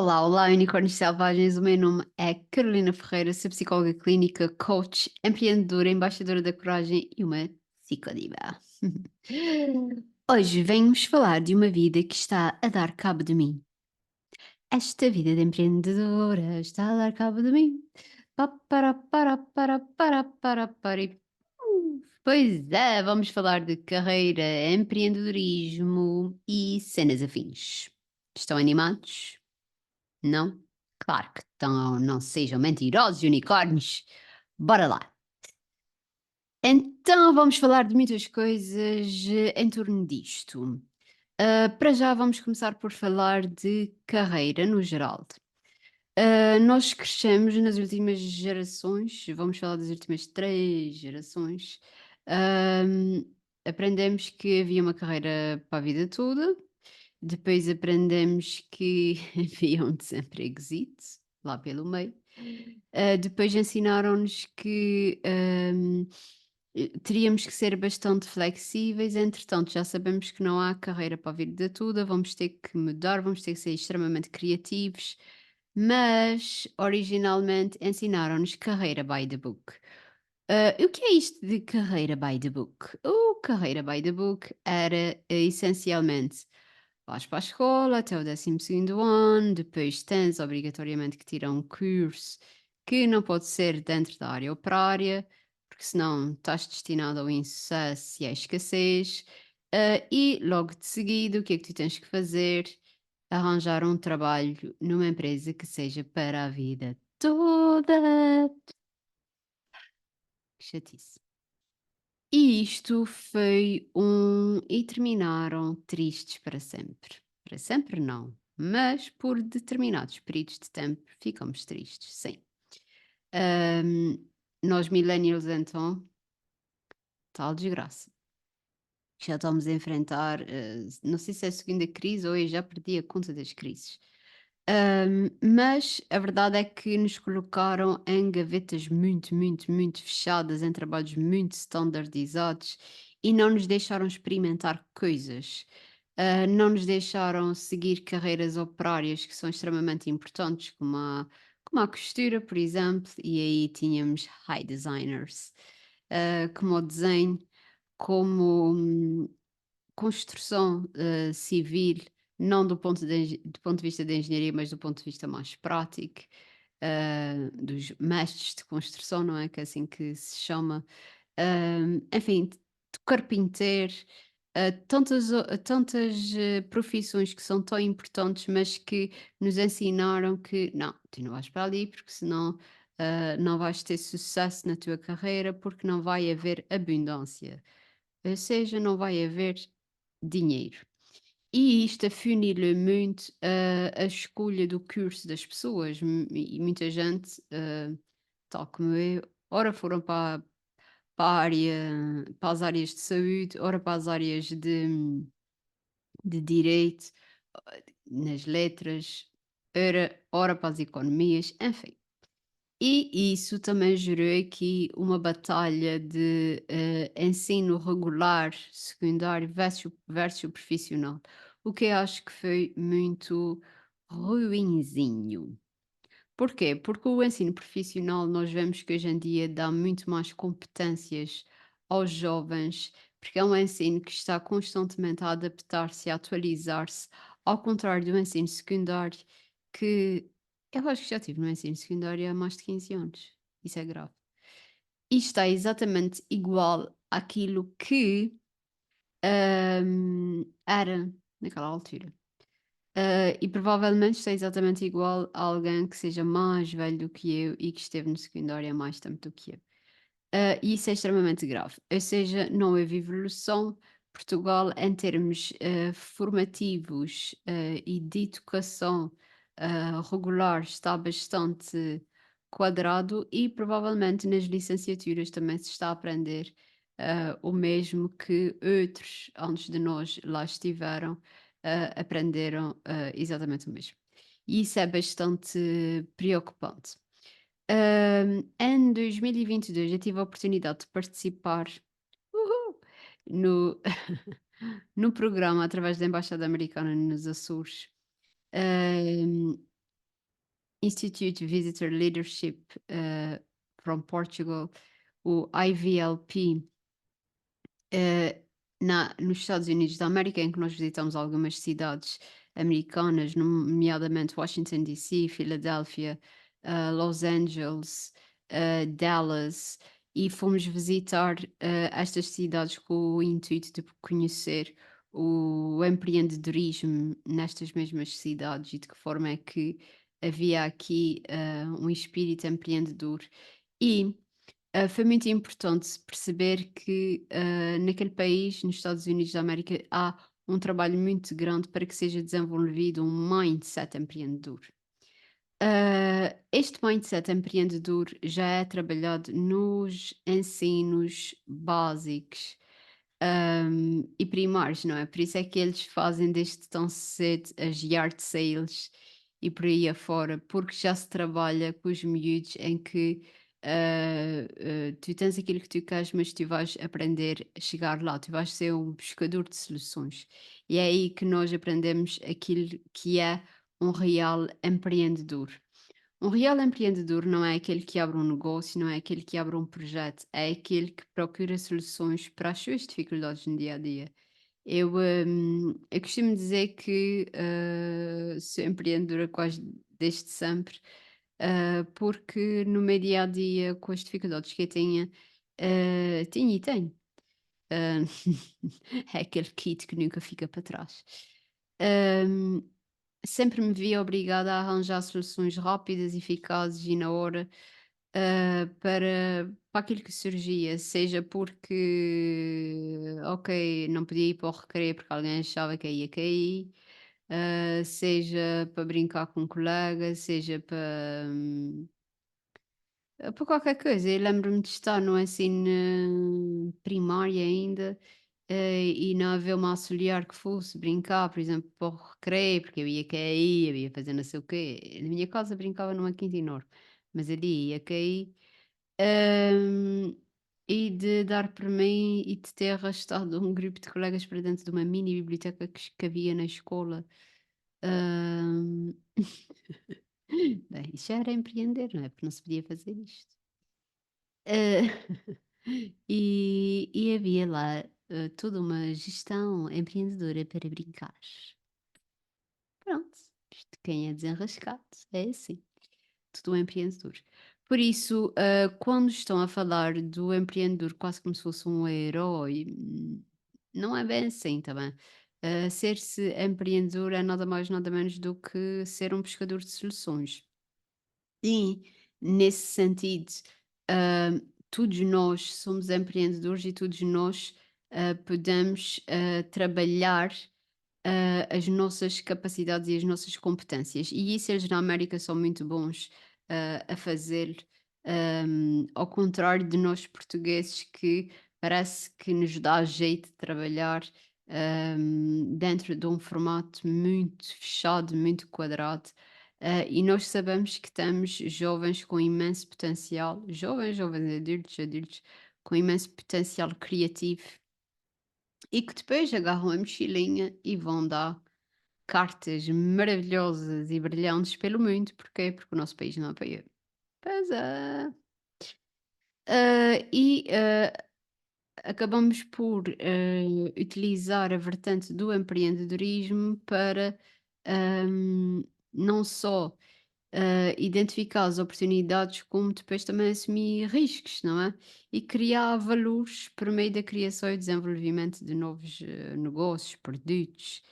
Olá, olá, unicórnios selvagens. O meu nome é Carolina Ferreira, sou psicóloga clínica, coach, empreendedora, embaixadora da coragem e uma psicodiva. Hoje venho-vos falar de uma vida que está a dar cabo de mim. Esta vida de empreendedora está a dar cabo de mim. Pa, para. Pois é, vamos falar de carreira, empreendedorismo e cenas afins. Estão animados? Não? Claro que estão, não sejam mentirosos, unicórnios. Bora lá. Então vamos falar de muitas coisas em torno disto. Para já vamos começar por falar de carreira no geral. Nós crescemos nas últimas gerações, vamos falar das últimas 3 gerações. ahm, Aprendemos que havia uma carreira para a vida toda, depois aprendemos que havia um desempregozito lá pelo meio. Depois ensinaram-nos que teríamos que ser bastante flexíveis, entretanto, já sabemos que não há carreira para a vida toda, vamos ter que mudar, vamos ter que ser extremamente criativos, mas originalmente ensinaram-nos carreira by the book. O que é isto de carreira by the book? O carreira by the book era essencialmente vais para a escola até o 12º ano, depois tens obrigatoriamente que tirar um curso que não pode ser dentro da área operária, porque senão estás destinado ao insucesso e à escassez. E logo de seguida, o que é que tu tens que fazer? Arranjar um trabalho numa empresa que seja para a vida toda. Que chatice. E isto foi um. E terminaram tristes para sempre. Para sempre não, mas por determinados períodos de tempo ficamos tristes, sim. Ahm, Nós millennials então, tal desgraça. Já estamos a enfrentar, não sei se é a segunda crise ou eu já perdi a conta das crises. Mas a verdade é que nos colocaram em gavetas muito, muito, muito fechadas, em trabalhos muito standardizados e não nos deixaram experimentar coisas. Não nos deixaram seguir carreiras operárias que são extremamente importantes, como a costura, por exemplo, e aí tínhamos high designers, como o desenho, como construção civil, não do ponto de vista da engenharia, mas do ponto de vista mais prático, dos mestres de construção, não é? Que é assim que se chama. Enfim, de carpinteiro, tantas profissões que são tão importantes, mas que nos ensinaram que não, tu não vais para ali, porque senão não vais ter sucesso na tua carreira, porque não vai haver abundância. Ou seja, não vai haver dinheiro. E isto afunila muito a escolha do curso das pessoas. E muita gente, tal como eu, ora foram para a área, para as áreas de saúde, ora para as áreas de direito, nas letras, ora para as economias, enfim. E isso também gerou aqui uma batalha de ensino regular, secundário versus profissional, o que eu acho que foi muito ruinzinho. Porquê? Porque o ensino profissional nós vemos que hoje em dia dá muito mais competências aos jovens, porque é um ensino que está constantemente a adaptar-se, a atualizar-se, ao contrário do ensino secundário, que eu acho que já tive no ensino secundário há mais de 15 anos. Isso é grave. E está exatamente igual àquilo que era naquela altura. E provavelmente está exatamente igual a alguém que seja mais velho do que eu e que esteve no secundário há mais tempo do que eu. E isso é extremamente grave. Ou seja, não houve evolução. Portugal, em termos formativos e de educação regular, está bastante quadrado e provavelmente nas licenciaturas também se está a aprender o mesmo que outros antes de nós lá estiveram, aprenderam exatamente o mesmo. E isso é bastante preocupante. Em 2022 eu tive a oportunidade de participar uhul, no, no programa através da Embaixada Americana nos Açores. Institute Visitor Leadership from Portugal, o IVLP, eh, nos Estados Unidos da América, em que nós visitamos algumas cidades americanas, nomeadamente Washington, D.C., Filadélfia, Los Angeles, Dallas, e fomos visitar estas cidades com o intuito de conhecer o empreendedorismo nestas mesmas cidades e de que forma é que havia aqui um espírito empreendedor. E foi muito importante perceber que, naquele país, nos Estados Unidos da América, há um trabalho muito grande para que seja desenvolvido um mindset empreendedor. Este mindset empreendedor já é trabalhado nos ensinos básicos, e primários, não é? Por isso é que eles fazem desde tão cedo as yard sales e por aí afora, porque já se trabalha com os miúdos em que tu tens aquilo que tu queres, mas tu vais aprender a chegar lá, tu vais ser um buscador de soluções. E é aí que nós aprendemos aquilo que é um real empreendedor. Um real empreendedor não é aquele que abre um negócio, não é aquele que abre um projeto, é aquele que procura soluções para as suas dificuldades no dia a dia. Eu costumo dizer que sou empreendedora quase desde sempre, porque no meu dia a dia, com as dificuldades que eu tinha, tinha e tenho. ah, é aquele kit que nunca fica para trás. Ahm, Sempre me via obrigada a arranjar soluções rápidas, eficazes e na hora, para aquilo que surgia, seja porque, ok, não podia ir para o recreio porque alguém achava que eu ia cair, seja para brincar com um colega, seja para qualquer coisa. Eu lembro-me de estar no ensino primário ainda, e não haver uma auxiliar que fosse brincar, por exemplo, para o recreio, porque eu ia cair, eu ia fazer não sei o quê. Na minha casa brincava numa quinta enorme, mas ali ia cair. hum, e de dar por mim e de ter arrastado um grupo de colegas para dentro de uma mini biblioteca que havia na escola. Hum, Bem, isso já era empreender, não é? Porque não se podia fazer isto. Eh, e havia lá, toda uma gestão empreendedora para brincar. Pronto, isto quem é desenrascado é assim, tudo um empreendedor. Por isso, quando estão a falar do empreendedor quase como se fosse um herói, não é bem assim, tá bem? Ser-se empreendedor é nada mais nada menos do que ser um pescador de soluções. E, nesse sentido, todos nós somos empreendedores e todos nós podemos trabalhar as nossas capacidades e as nossas competências. E isso eles na América são muito bons a fazer, ao contrário de nós portugueses que parece que nos dá jeito de trabalhar dentro de um formato muito fechado, muito quadrado. E nós sabemos que temos jovens com imenso potencial, jovens, adultos, adultos com imenso potencial criativo e que depois agarram a mochilinha e vão dar cartas maravilhosas e brilhantes pelo mundo. Porquê? Porque o nosso país não apoia. Pois é. Acabamos por utilizar a vertente do empreendedorismo para ahm, não só identificar as oportunidades, como depois também assumir riscos, não é? E criar valores por meio da criação e desenvolvimento de novos negócios, produtos.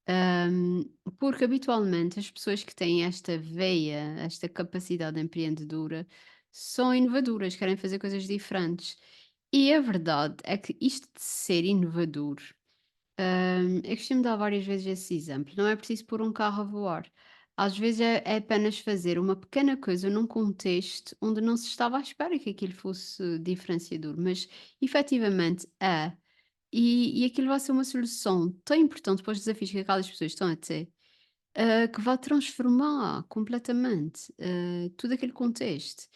Ahm, Porque habitualmente as pessoas que têm esta veia, esta capacidade empreendedora, são inovadoras, querem fazer coisas diferentes. E a verdade é que isto de ser inovador, eu costumo dar várias vezes esse exemplo. Não é preciso pôr um carro a voar. Às vezes é apenas fazer uma pequena coisa num contexto onde não se estava à espera que aquilo fosse diferenciador, mas efetivamente é. E aquilo vai ser uma solução tão importante para os desafios que aquelas pessoas estão a ter, que vai transformar completamente todo aquele contexto.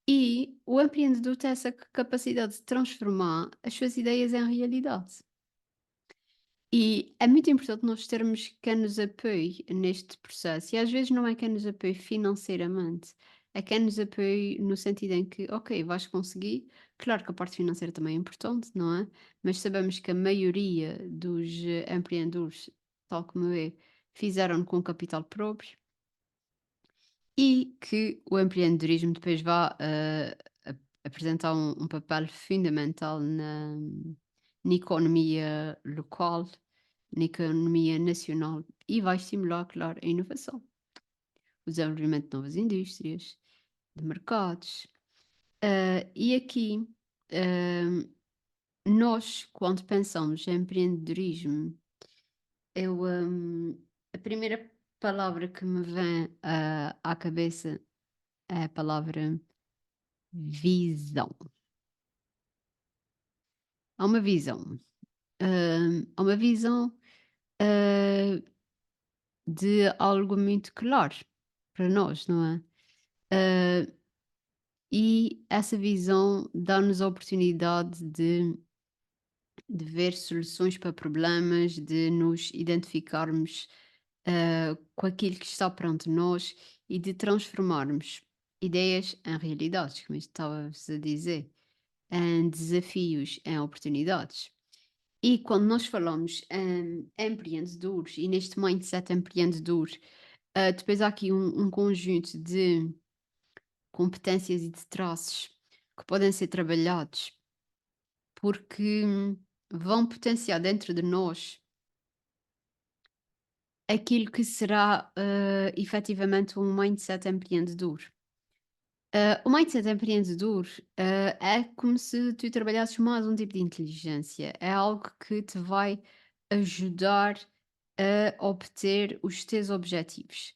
E o empreendedor tem essa capacidade de transformar as suas ideias em realidade. E é muito importante nós termos quem nos apoie neste processo. E às vezes não é quem nos apoie financeiramente, é quem nos apoie no sentido em que, ok, vais conseguir. Claro que a parte financeira também é importante, não é? Mas sabemos que a maioria dos empreendedores, tal como eu, fizeram com capital próprio e que o empreendedorismo depois vai apresentar um papel fundamental na economia local, na economia nacional e vai estimular, claro, a inovação, o desenvolvimento de novas indústrias, de mercados. E aqui, ah, nós, quando pensamos em empreendedorismo, eu, a primeira palavra que me vem à cabeça é a palavra visão. Há uma visão. Há uma visão ah, de algo muito claro para nós, não é? Ah, e essa visão dá-nos a oportunidade de ver soluções para problemas, de nos identificarmos com aquilo que está perante nós e de transformarmos ideias em realidades, como estava-vos a dizer, em desafios, em oportunidades. E quando nós falamos em empreendedores e neste mindset empreendedor, depois há aqui um conjunto de competências e de traços que podem ser trabalhados porque vão potenciar dentro de nós aquilo que será efetivamente um mindset empreendedor. O mindset empreendedor é como se tu trabalhasses mais um tipo de inteligência. É algo que te vai ajudar a obter os teus objetivos.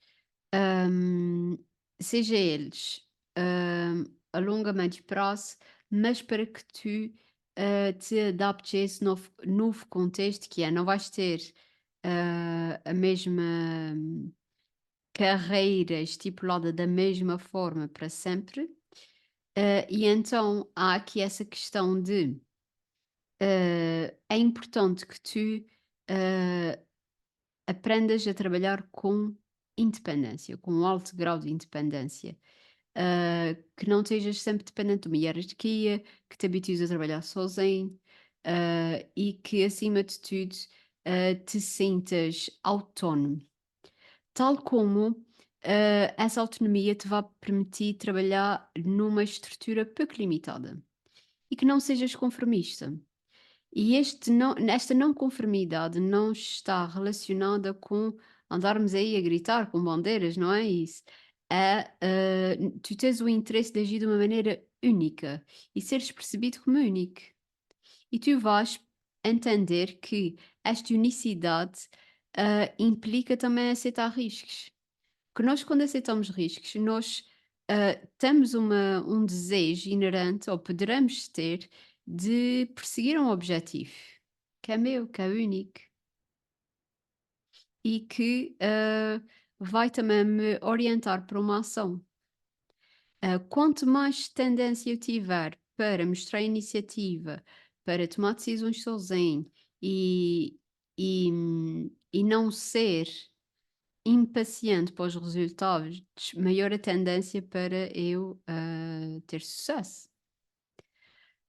Ahm, seja eles a longo, a médio prazo, mas para que tu te adaptes a esse novo contexto que é, não vais ter a mesma carreira estipulada da mesma forma para sempre. E então há aqui essa questão de é importante que tu eh, aprendas a trabalhar com independência, com um alto grau de independência. Que não estejas sempre dependente de uma hierarquia, que te habitues a trabalhar sozinho, e que acima de tudo te sintas autónomo. Tal como essa autonomia te vai permitir trabalhar numa estrutura pouco limitada e que não sejas conformista. E esta não conformidade não está relacionada com andarmos aí a gritar com bandeiras, não é isso? É tu tens o interesse de agir de uma maneira única e seres percebido como único. E tu vais entender que esta unicidade implica também aceitar riscos. Que nós, quando aceitamos riscos, nós temos um desejo inerente, ou poderemos ter, de perseguir um objetivo que é meu, que é único e que vai também me orientar para uma ação. Quanto mais tendência eu tiver para mostrar iniciativa, para tomar decisões sozinho e, e não ser impaciente para os resultados, maior a tendência para eu ter sucesso.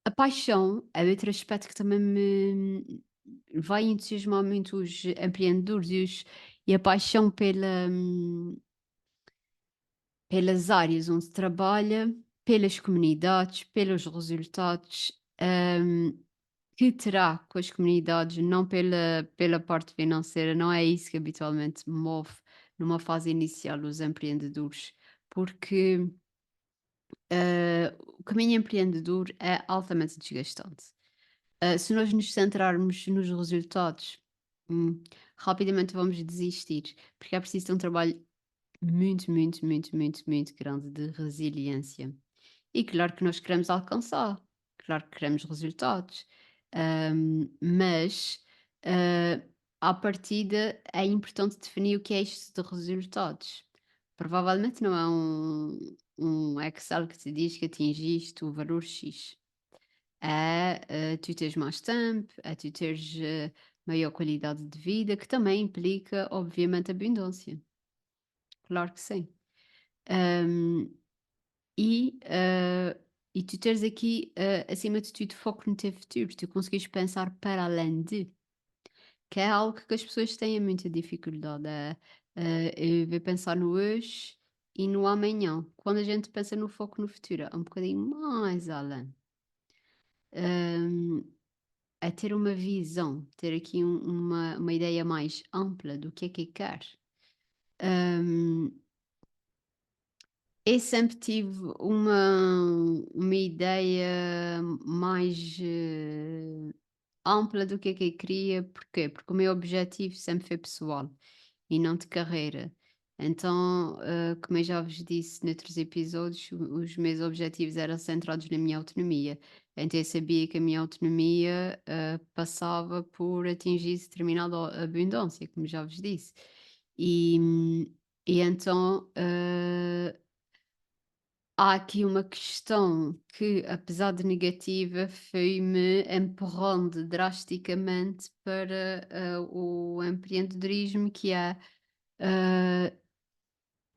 A paixão é outro aspecto que também me vai entusiasmar muito os empreendedores e a paixão pelas áreas onde se trabalha, pelas comunidades, pelos resultados que terá com as comunidades, não pela parte financeira, não é isso que habitualmente move numa fase inicial os empreendedores, porque o caminho empreendedor é altamente desgastante. Se nós nos centrarmos nos resultados, hum, rapidamente vamos desistir, porque é preciso ter um trabalho muito, muito, muito, muito, muito grande de resiliência. E claro que nós queremos alcançar, claro que queremos resultados, mas à partida é importante definir o que é isto de resultados. Provavelmente não é um Excel que te diz que atingiste o valor X. É tu teres mais tempo, é tu teres maior qualidade de vida, que também implica, obviamente, abundância. Claro que sim. Hum, e, e tu teres aqui, acima de tudo, foco no teu futuro, tu conseguires pensar para além de, que é algo que as pessoas têm muita dificuldade, é pensar no hoje e no amanhã. Quando a gente pensa no foco no futuro, é um bocadinho mais além. Hum, a ter uma visão, ter aqui uma ideia mais ampla do que é quer. Hum, eu sempre tive uma ideia mais ampla do que eu queria. Porquê? Porque o meu objetivo sempre foi pessoal e não de carreira. Então, como eu já vos disse noutros episódios, os meus objetivos eram centrados na minha autonomia. Então, eu sabia que a minha autonomia passava por atingir determinada abundância, como já vos disse. E, e então, há aqui uma questão que, apesar de negativa, foi-me empurrando drasticamente para o empreendedorismo, que é ah,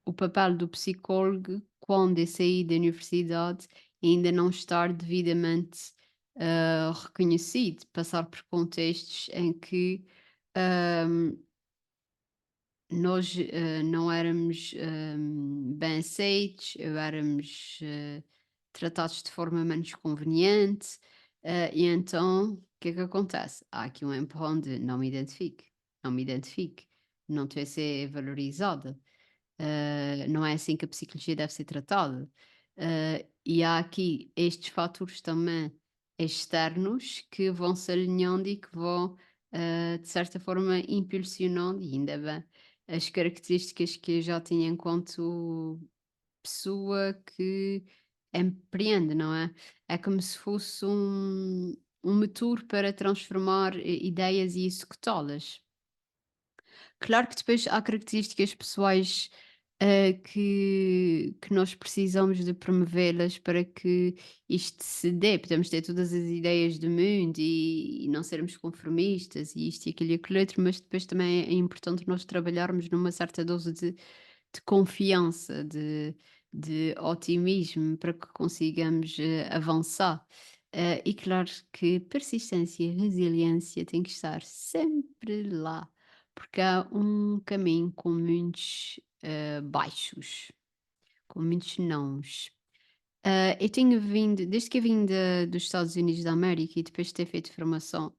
o papel do psicólogo quando eu saí da universidade e ainda não estar devidamente reconhecido, passar por contextos em que ahm, nós não éramos bem aceitos, éramos tratados de forma menos conveniente, e então o que é que acontece? Há aqui um empurrão de não me identifique, não me identifique, não estou a ser valorizada. Não é assim que a psicologia deve ser tratada. E há aqui estes fatores também externos que vão se alinhando e que vão, de certa forma, impulsionando, e ainda bem, as características que eu já tinha enquanto pessoa que empreende, não é? É como se fosse um motor para transformar ideias e executá-las. Claro que depois há características pessoais, que nós precisamos de promovê-las para que isto se dê. Podemos ter todas as ideias do mundo e não sermos conformistas e isto e aquilo e aquilo outro, mas depois também é importante nós trabalharmos numa certa dose de confiança, de otimismo para que consigamos, avançar. E claro que persistência e resiliência têm que estar sempre lá. Porque há um caminho com muitos, baixos, com muitos nãos. Eu tenho vindo desde que eu vim dos Estados Unidos da América e depois de ter feito formação,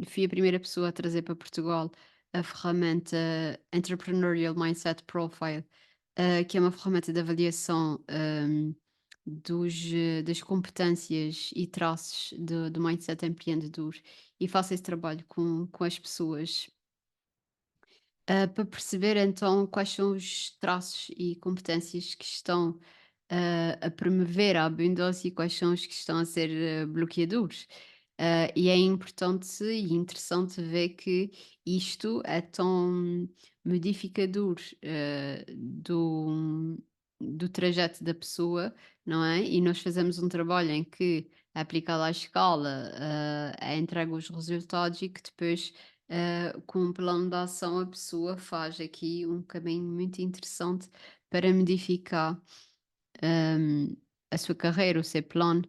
fui a primeira pessoa a trazer para Portugal a ferramenta Entrepreneurial Mindset Profile, que é uma ferramenta de avaliação, das competências e traços do mindset empreendedor, e faço esse trabalho com as pessoas. Para perceber então quais são os traços e competências que estão a promover a abundância e quais são os que estão a ser bloqueadores. E é importante e interessante ver que isto é tão modificador do trajeto da pessoa, não é? E nós fazemos um trabalho em que é aplicado à escala, é entregue os resultados e que depois com um plano de ação, a pessoa faz aqui um caminho muito interessante para modificar hum, a sua carreira, o seu plano.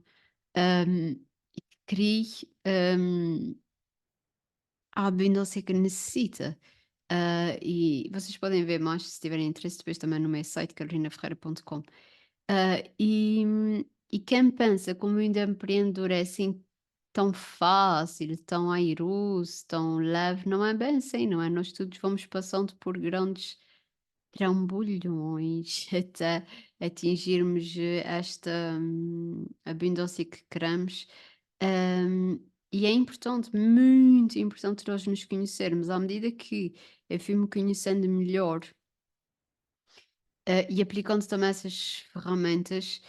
hum, Crie hum, a abundância que necessita. E vocês podem ver mais se tiverem interesse depois também no meu site carolinaferreira.com. Ah, e, e quem pensa como ainda empreendedor é assim tão fácil, tão airoso, tão leve, não é bem assim, não é? Nós todos vamos passando por grandes trambolhões até atingirmos esta abundância que queremos. Hum, e é importante, muito importante, nós nos conhecermos. À medida que eu fui-me conhecendo melhor, e aplicando também essas ferramentas,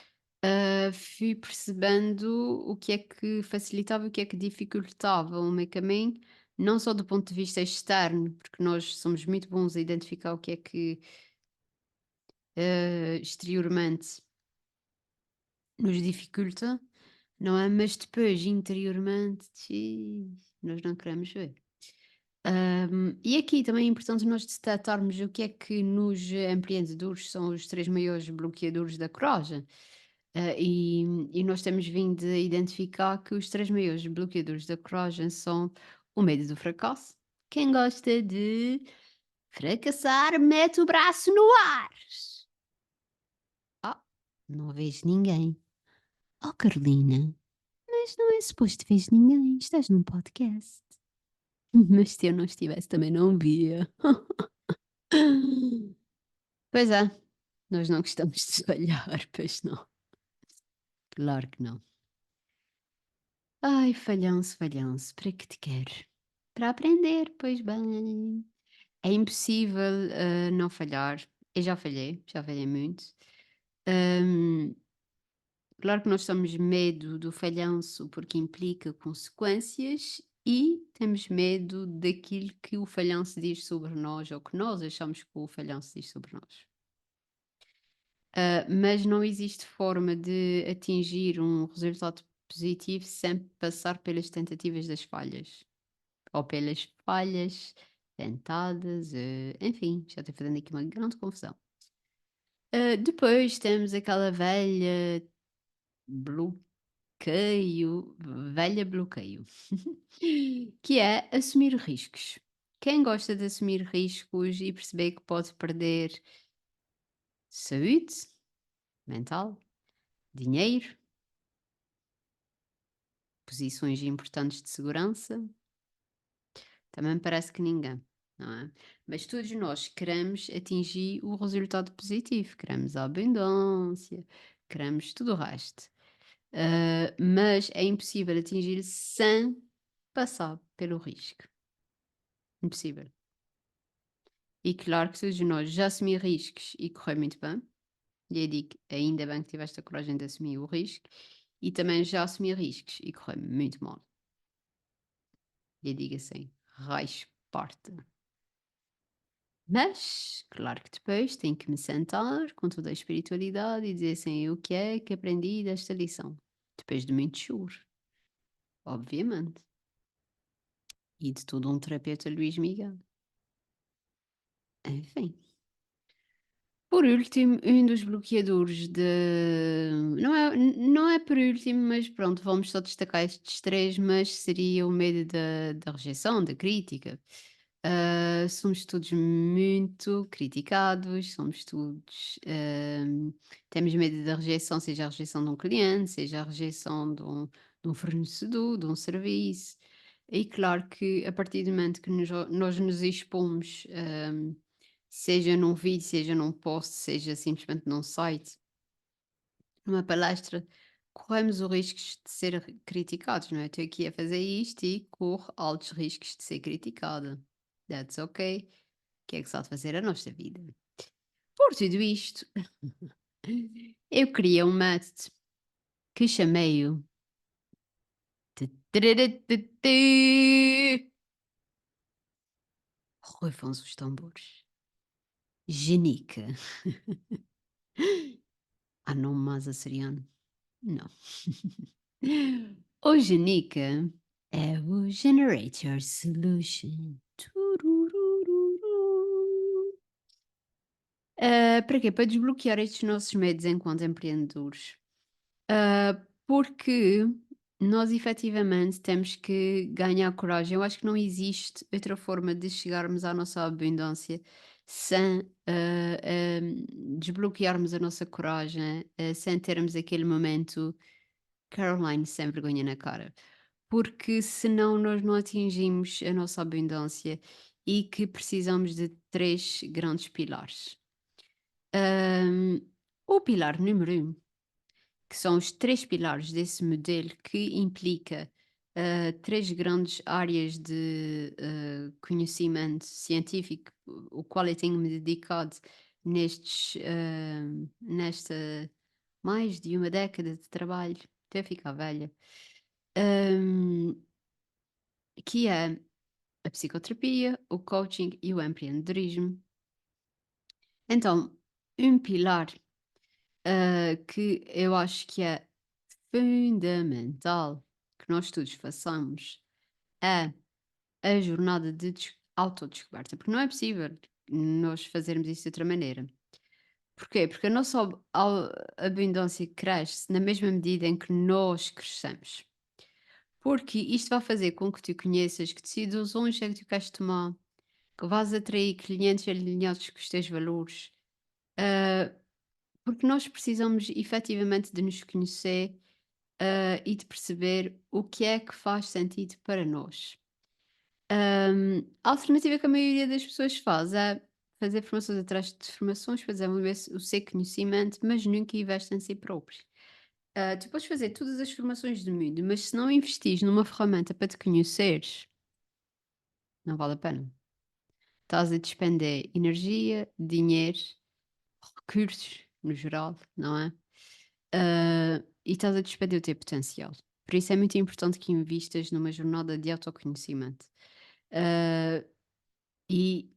fui percebendo o que é que facilitava e o que é que dificultava o meu caminho, não só do ponto de vista externo, porque nós somos muito bons a identificar o que é que exteriormente nos dificulta, não é? Mas depois, interiormente, nós não queremos ver. E aqui também é importante nós detectarmos o que é que nos empreendedores são os três maiores bloqueadores da coragem. E nós temos vindo a identificar que os três maiores bloqueadores da coragem são o medo do fracasso. Quem gosta de fracassar, mete o braço no ar. Ah, não vejo ninguém. Oh, Carolina, mas não é suposto veres ninguém. Estás num podcast. Mas se eu não estivesse, também não via. Pois é, nós não gostamos de falhar, pois não. Claro que não. Ai, falhanço, falhanço, para que te quero? Para aprender, pois bem. É impossível não falhar. Eu já falhei muito. Hum, Claro que nós temos medo do falhanço porque implica consequências e temos medo daquilo que o falhanço diz sobre nós ou que nós achamos que o falhanço diz sobre nós. Mas não existe forma de atingir um resultado positivo sem passar pelas tentativas das falhas. Ou pelas falhas tentadas, enfim, já estou fazendo aqui uma grande confusão. Depois temos aquela bloqueio, velha bloqueio, que é assumir riscos. Quem gosta de assumir riscos e perceber que pode perder saúde mental, dinheiro, posições importantes de segurança, também parece que ninguém, não é? Mas todos nós queremos atingir o resultado positivo, queremos a abundância, queremos tudo o resto. Mas é impossível atingir sem passar pelo risco. Impossível. E claro que todos nós já assumir riscos e correr muito bem. E eu digo, ainda bem que tiveste a coragem de assumir o risco. E também já assumi riscos e correr muito mal. E eu digo assim, raios parta. Mas, claro que depois tenho que me sentar com toda a espiritualidade e dizer assim, o que é que aprendi desta lição? Depois de muito choro, obviamente. E de todo um terapeuta Luís Miguel. Enfim. Por último, um dos bloqueadores de. Não é por último, mas pronto, vamos só destacar estes três, mas seria o medo da rejeição, da crítica. Somos todos muito criticados, somos todos. Temos medo da rejeição, seja a rejeição de um cliente, seja a rejeição de um fornecedor, de um serviço. E claro que a partir do momento que nós nos expomos. Seja num vídeo, seja num post, seja simplesmente num site, numa palestra, corremos o risco de ser criticados, não é? Estou aqui a fazer isto e corro altos riscos de ser criticada. That's okay. O que é que se há de fazer a nossa vida? Por tudo isto, eu queria um método que chamei-o Rufam os tambores. Genica. Ah, não, mas açoriano. Não. O Genica é o Generator Solution. Tururururu. Para quê? Para desbloquear estes nossos medos enquanto empreendedores. Porque nós efetivamente temos que ganhar coragem. Eu acho que não existe outra forma de chegarmos à nossa abundância sem desbloquearmos a nossa coragem, sem termos aquele momento Caroline sem vergonha na cara. Porque senão nós não atingimos a nossa abundância e que precisamos de três grandes pilares. Ahm, o pilar número um, que são os três pilares desse modelo que implica três grandes áreas de conhecimento científico, o qual eu tenho me dedicado nesta mais de uma década de trabalho, até ficar velha, ahm, que é a psicoterapia, o coaching e o empreendedorismo. Então, um pilar que eu acho que é fundamental que nós todos façamos é a jornada de autodescoberta, porque não é possível nós fazermos isso de outra maneira. Porquê? Porque a nossa abundância cresce na mesma medida em que nós crescemos. Porque isto vai fazer com que tu conheças que decisões é que tu queres tomar, que vás atrair clientes alinhados com os teus valores. ah, Porque nós precisamos efetivamente de nos conhecer, e de perceber o que é que faz sentido para nós. A alternativa que a maioria das pessoas faz é fazer formações atrás de formações para desenvolver o seu conhecimento, mas nunca investem em si próprios. Tu podes fazer todas as formações do mundo, mas se não investis numa ferramenta para te conheceres, não vale a pena. Estás a despender energia, dinheiro, recursos, no geral, não é? E estás a despender o teu potencial. Por isso é muito importante que investas numa jornada de autoconhecimento. Ah, e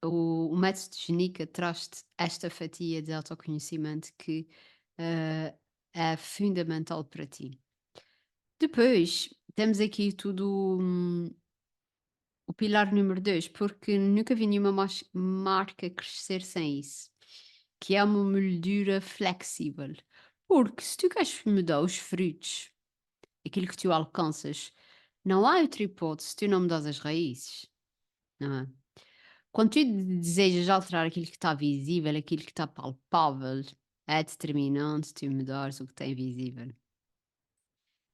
o método de Genica traz-te esta fatia de autoconhecimento que ah, é fundamental para ti. Depois, temos aqui tudo o pilar número 2, porque nunca vi nenhuma marca crescer sem isso, que é uma moldura flexível. Porque se tu queres mudar os frutos, aquilo que tu alcanças, não há outra hipótese se tu não mudas as raízes, não é? Quando tu desejas alterar aquilo que está visível, aquilo que está palpável, é determinante tu mudares o que está invisível.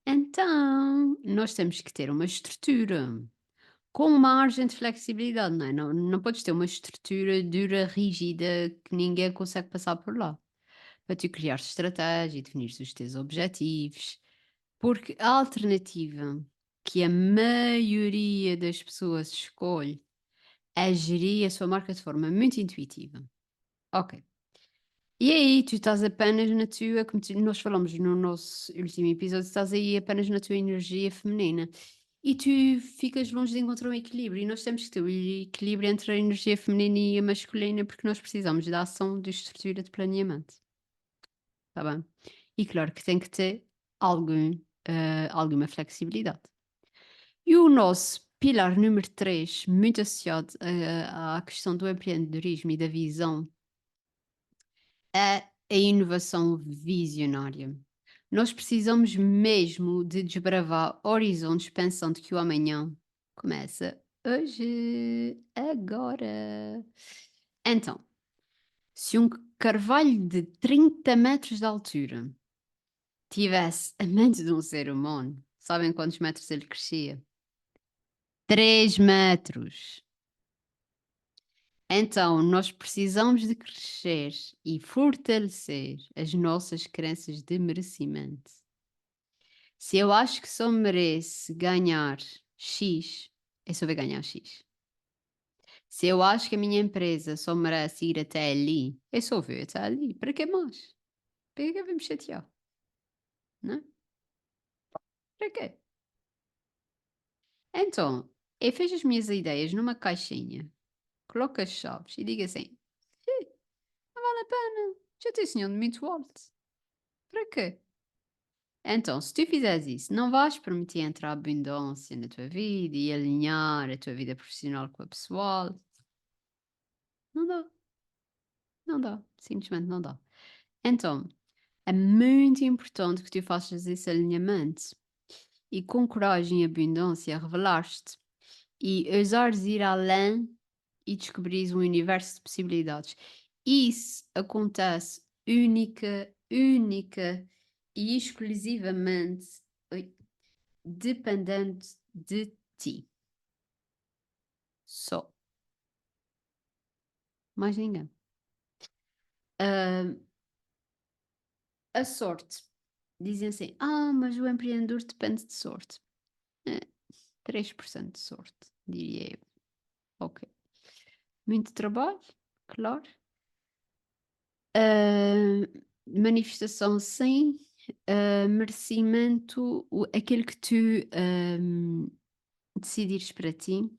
Então, nós temos que ter uma estrutura com margem de flexibilidade, não é? Não podes ter uma estrutura dura, rígida, que ninguém consegue passar por lá. Para tu criar estratégia, definir os teus objetivos, porque a alternativa que a maioria das pessoas escolhe é gerir a sua marca de forma muito intuitiva. Ok. E aí, tu estás apenas na tua, como nós falamos no nosso último episódio, estás aí apenas na tua energia feminina. E tu ficas longe de encontrar um equilíbrio. E nós temos que ter o equilíbrio entre a energia feminina e a masculina, porque nós precisamos da ação, de estrutura, de planeamento. Tá bem? E claro que tem que ter alguma flexibilidade. E o nosso pilar número 3, muito associado à questão do empreendedorismo e da visão, é a inovação visionária. Nós precisamos mesmo de desbravar horizontes pensando que o amanhã começa hoje, agora. Então, se um carvalho de 30 metros de altura tivesse a mente de um ser humano, sabem quantos metros ele crescia? 3 metros. Então, nós precisamos de crescer e fortalecer as nossas crenças de merecimento. Se eu acho que só mereço ganhar X, eu só vou ganhar X. Se eu acho que a minha empresa só merece ir até ali, eu só vou até ali. Para que mais? Para que eu vou me chatear? Não é? Para quê? Então, eu fecho as minhas ideias numa caixinha, coloco as chaves e digo assim: não vale a pena, já tenho sonhando muito alto. Para quê? Então, se tu fizeres isso, não vais permitir entrar abundância na tua vida e alinhar a tua vida profissional com a pessoal. Não dá, não dá, simplesmente não dá. Então, é muito importante que tu faças esse alinhamento e com coragem e abundância revelares-te e ousares ir além e descobrires um universo de possibilidades. Isso acontece única e exclusivamente dependendo de ti. Só. Mais ninguém. Ah, a sorte. Dizem assim, mas o empreendedor depende de sorte. 3% de sorte, diria eu. Ok. Muito trabalho, claro. Ah, manifestação, sim. Merecimento, aquilo que tu decidires para ti,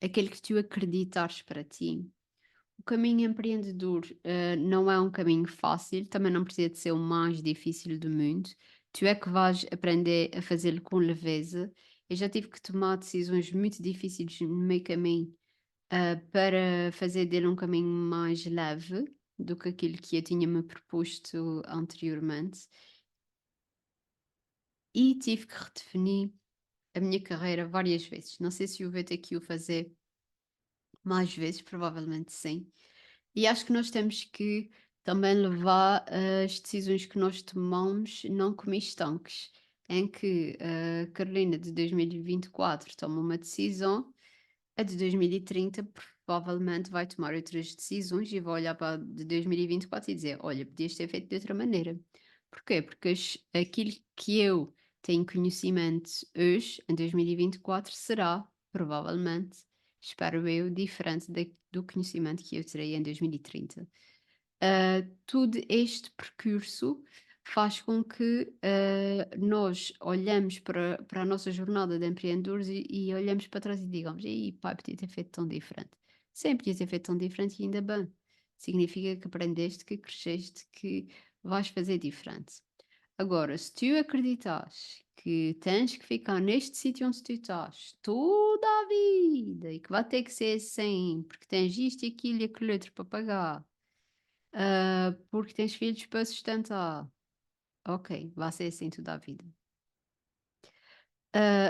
aquilo que tu acreditares para ti, O caminho empreendedor, não é um caminho fácil, também não precisa de ser o mais difícil do mundo. Tu é que vais aprender a fazê-lo com leveza. Eu já tive que tomar decisões muito difíceis no meio caminho, para fazer dele um caminho mais leve do que aquilo que eu tinha me proposto anteriormente. E tive que redefinir a minha carreira várias vezes. Não sei se eu vou ter que o fazer mais vezes, provavelmente sim. E acho que nós temos que também levar as decisões que nós tomamos não como estanques, em que a Carolina de 2024 toma uma decisão, a de 2030 provavelmente vai tomar outras decisões e vai olhar para a de 2024 e dizer: Olha, podias ter feito de outra maneira. Porquê? Porque aquilo que eu tenho conhecimento hoje, em 2024, será provavelmente, espero eu, diferente do conhecimento que eu terei em 2030. Todo este percurso faz com que nós olhamos para a nossa jornada de empreendedores e olhamos para trás e digamos, ei, pai, podia ter feito tão diferente. Sempre podia ter feito tão diferente e ainda bem. Significa que aprendeste, que cresceste, que vais fazer diferente. Agora, se tu acreditas que tens que ficar neste sítio onde tu estás toda a vida e que vai ter que ser assim, porque tens isto e aquilo e aquilo outro para pagar, porque tens filhos para sustentar. Ok, vai ser assim toda a vida.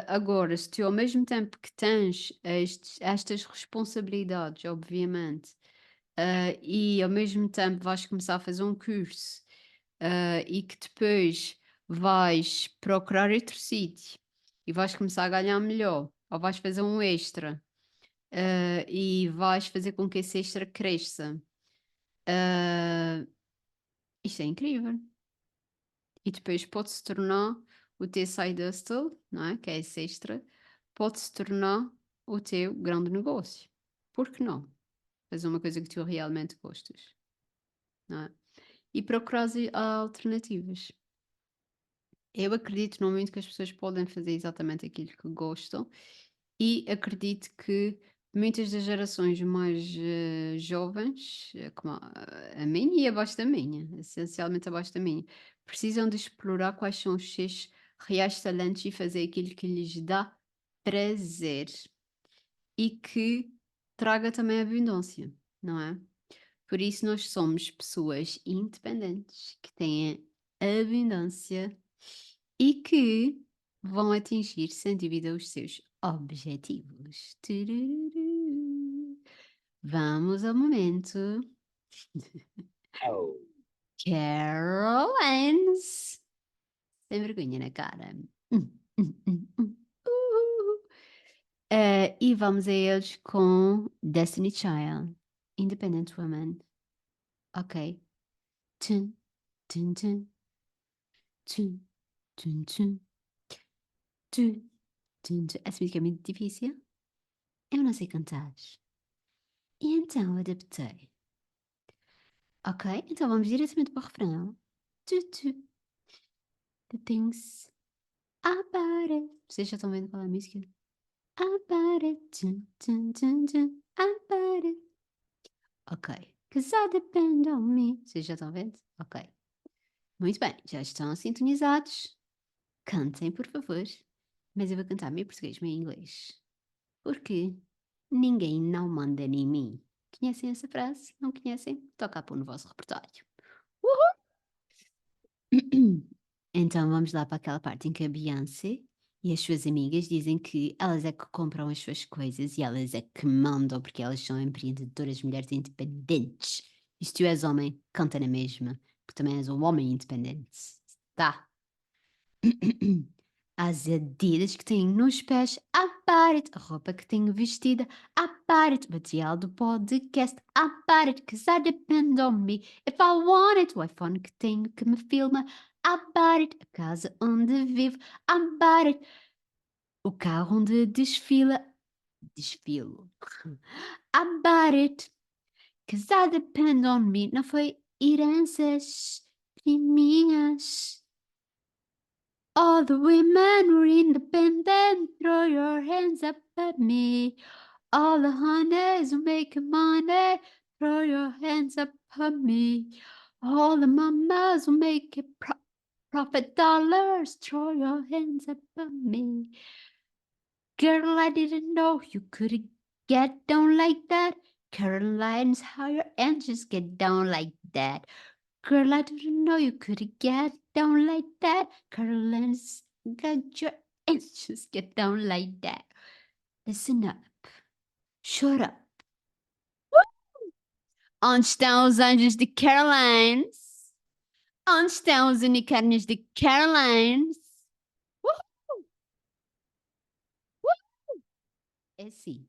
Agora, se tu ao mesmo tempo que tens estas responsabilidades, obviamente, e ao mesmo tempo vais começar a fazer um curso, e que depois vais procurar outro sítio e vais começar a ganhar melhor, ou vais fazer um extra, e vais fazer com que esse extra cresça. ah, Isto é incrível. E depois pode-se tornar o teu side hustle, não é? Que é esse extra, pode-se tornar o teu grande negócio. Por que não? Fazer uma coisa que tu realmente gostas, não é? E procurar alternativas. Eu acredito no momento que as pessoas podem fazer exatamente aquilo que gostam e acredito que muitas das gerações mais jovens, como a minha e abaixo da minha, essencialmente abaixo da minha, precisam de explorar quais são os seus reais talentos e fazer aquilo que lhes dá prazer e que traga também abundância, não é? Por isso nós somos pessoas independentes que têm abundância e que vão atingir sem dúvida os seus objetivos. Turururu. Vamos ao momento. Carolines. Sem vergonha na cara. E vamos a eles com Destiny Child, Independent Woman. Ok. Tun, tun, tun, tun, tun, tun, tun, tun, tun. Essa música é muito difícil. Eu não sei cantar. E então adaptei. Ok, então vamos diretamente para o refrão. Tu, tu, the things about it. Vocês já estão vendo qual é a música? About it. Tun, tun, tun, tun, about it. Ok. Cause I depend on me. Vocês já estão vendo? Ok. Muito bem, já estão sintonizados. Cantem, por favor. Mas eu vou cantar meio português, meio inglês. Porque ninguém não manda em mim. Conhecem essa frase? Não conhecem? Toca a pôr no vosso repertório. Então vamos lá para aquela parte em que a Beyoncé e as suas amigas dizem que elas é que compram as suas coisas e elas é que mandam porque elas são empreendedoras, mulheres independentes. E se tu és homem, canta na mesma, porque também és um homem independente. Tá? As Adidas que tenho nos pés, apare a roupa que tenho vestida, apare o material do podcast, apare cause I depend on me. If I want it, o iPhone que tenho que me filma, apare a casa onde vivo, apare o carro onde desfilo. Apare cause I depend on me. Não foi heranças minhas. All the women were independent, throw your hands up at me. All the honeys were making money, throw your hands up on me. All the mamas will make it profit dollars. Throw your hands up on me. Girl, I didn't know you could get down like that. Caroline's how your angels get down like that. Girl, I didn't know you could get down like that. Caroline's got your angels get down like that. Listen up. Shut up. Onde estão os anjos de Carolines? Onde estão os unicórnios de Carolines? Uhul! É sim,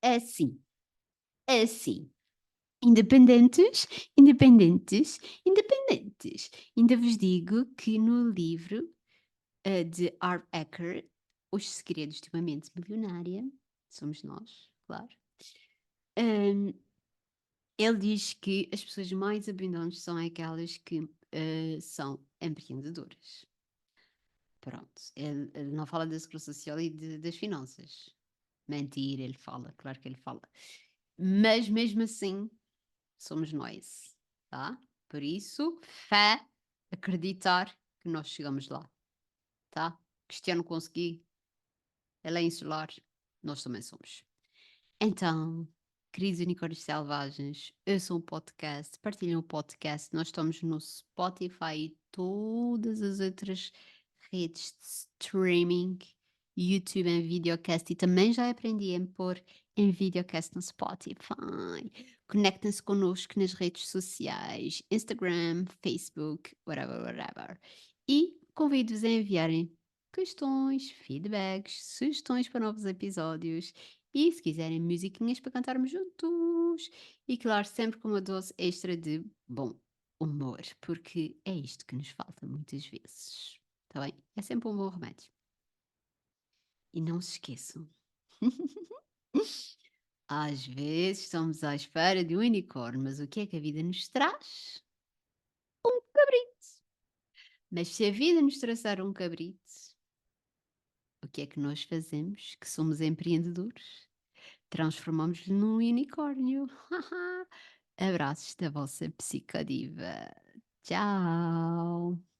é sim, é sim. Independentes, independentes, independentes. Ainda vos digo que no livro de Art Eckert, Os Segredos de uma Mente Milionária, somos nós, claro, hum, ele diz que as pessoas mais abundantes são aquelas que são empreendedoras. Pronto, ele não fala da segurança social e das finanças. Mentira, ele fala, claro que ele fala. Mas mesmo assim, somos nós, tá? Por isso, fé, acreditar que nós chegamos lá, tá? Cristiano consegui, ele é insular, nós também somos. Então, queridos unicórnios selvagens, eu sou um podcast, partilhem o podcast, nós estamos no Spotify e todas as outras redes de streaming, YouTube em videocast e também já aprendi a pôr em videocast no Spotify. Conectem-se connosco nas redes sociais, Instagram, Facebook, whatever, whatever. E convido-vos a enviarem questões, feedbacks, sugestões para novos episódios e se quiserem musiquinhas para cantarmos juntos. E claro, sempre com uma dose extra de bom humor, porque é isto que nos falta muitas vezes. Está bem? É sempre um bom remédio. E não se esqueçam. Às vezes estamos à espera de um unicórnio, mas o que é que a vida nos traz? Um cabrito. Mas se a vida nos traçar um cabrito, o que é que nós fazemos? Que somos empreendedores? Transformamos-lhe num unicórnio. Abraços da vossa psicodiva. Tchau!